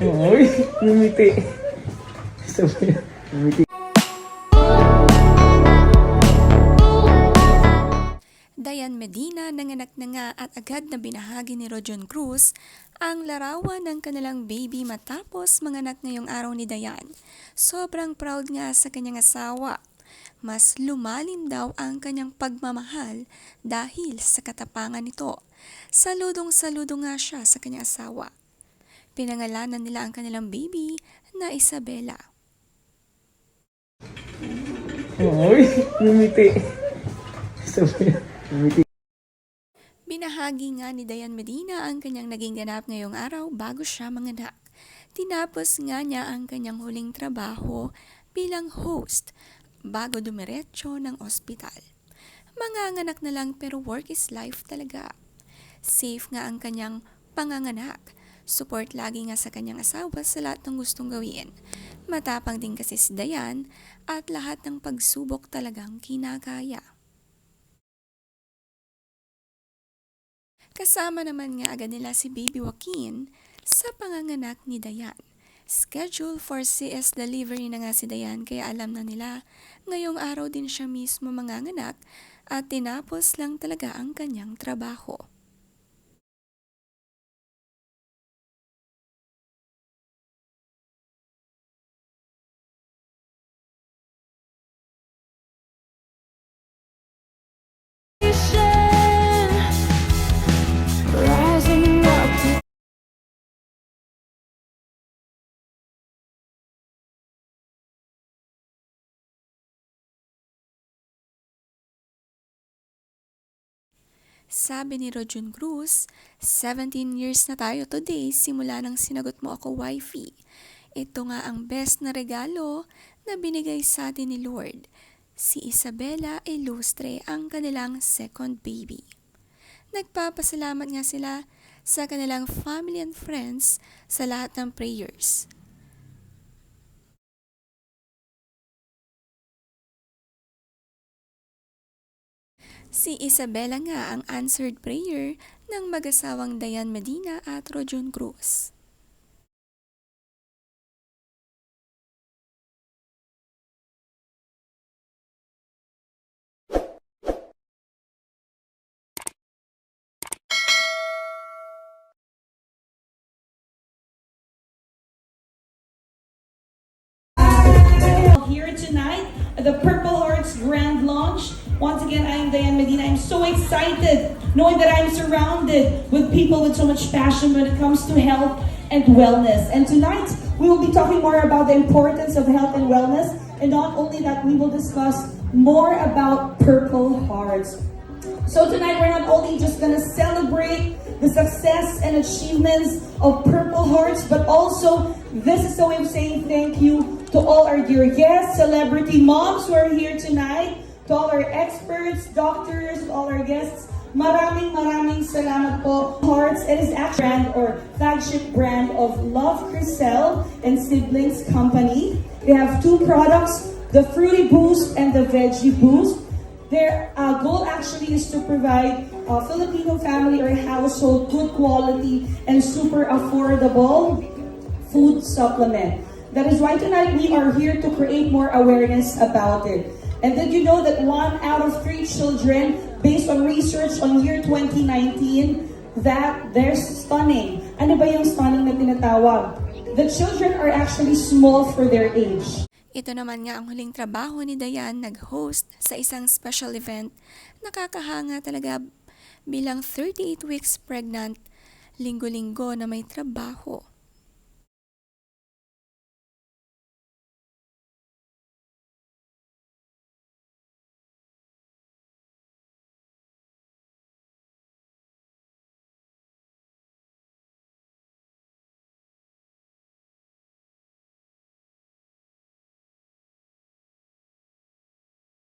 Uy, ngumiti. Sabi, ngumiti. Dayan Medina nanganak na nga at agad na binahagi ni Rojon Cruz ang larawan ng kanilang baby matapos manganak ngayong araw ni Dayan. Sobrang proud nga sa kanyang asawa. Mas lumalim daw ang kanyang pagmamahal dahil sa katapangan nito. Saludong-saludo nga siya sa kanyang asawa. Pinangalanan nila ang kanilang baby na Isabela. Uy, ngumiti. Sabi, ngumiti. Binahagi nga ni Dayan Medina ang kanyang naging ganap ngayong araw bago siya manganak. Tinapos nga niya ang kanyang huling trabaho bilang host bago dumiretso ng ospital. Manganganak na lang pero work is life talaga. Safe nga ang kanyang panganganak. Support lagi nga sa kanyang asawa sa lahat ng gustong gawin. Matapang din kasi si Dayan at lahat ng pagsubok talagang kinakaya. Kasama naman nga agad nila si Baby Joaquin sa panganganak ni Dayan. Schedule for CS delivery na nga si Dayan kaya alam na nila ngayong araw din siya mismo manganganak at tinapos lang talaga ang kanyang trabaho. Sabi ni Rojon Cruz, 17 years na tayo today simula nang sinagot mo ako wifey. Ito nga ang best na regalo na binigay sa atin ni Lord. Si Isabela Ilustre ang kanilang second baby. Nagpapasalamat nga sila sa kanilang family and friends sa lahat ng prayers. Si Isabela nga ang answered prayer ng mag-asawang Dayan Medina at Rojon Cruz. Here tonight at the Purple Hearts Grand Launch. Once again, I am Dayan Medina. I'm so excited knowing that I'm surrounded with people with so much passion when it comes to health and wellness. And tonight, we will be talking more about the importance of health and wellness. And not only that, we will discuss more about Purple Hearts. So tonight, we're not only just going to celebrate the success and achievements of Purple Hearts, but also this is a way of saying thank you to all our dear guests, celebrity moms who are here tonight, to all our experts, doctors, all our guests. Maraming salamat po. Hearts, it is actually brand or flagship brand of Love Crisel and Siblings Company. They have two products, the Fruity Boost and the Veggie Boost. Their goal actually is to provide a Filipino family or household good quality and super affordable food supplement. That is why tonight we are here to create more awareness about it. And did you know that 1 out of 3 children, based on research on year 2019, that they're stunning. Ano ba yung stunning na tinatawag? The children are actually small for their age. Ito naman nga ang huling trabaho ni Dayan, nag-host sa isang special event. Nakakahanga talaga bilang 38 weeks pregnant, linggo-linggo na may trabaho.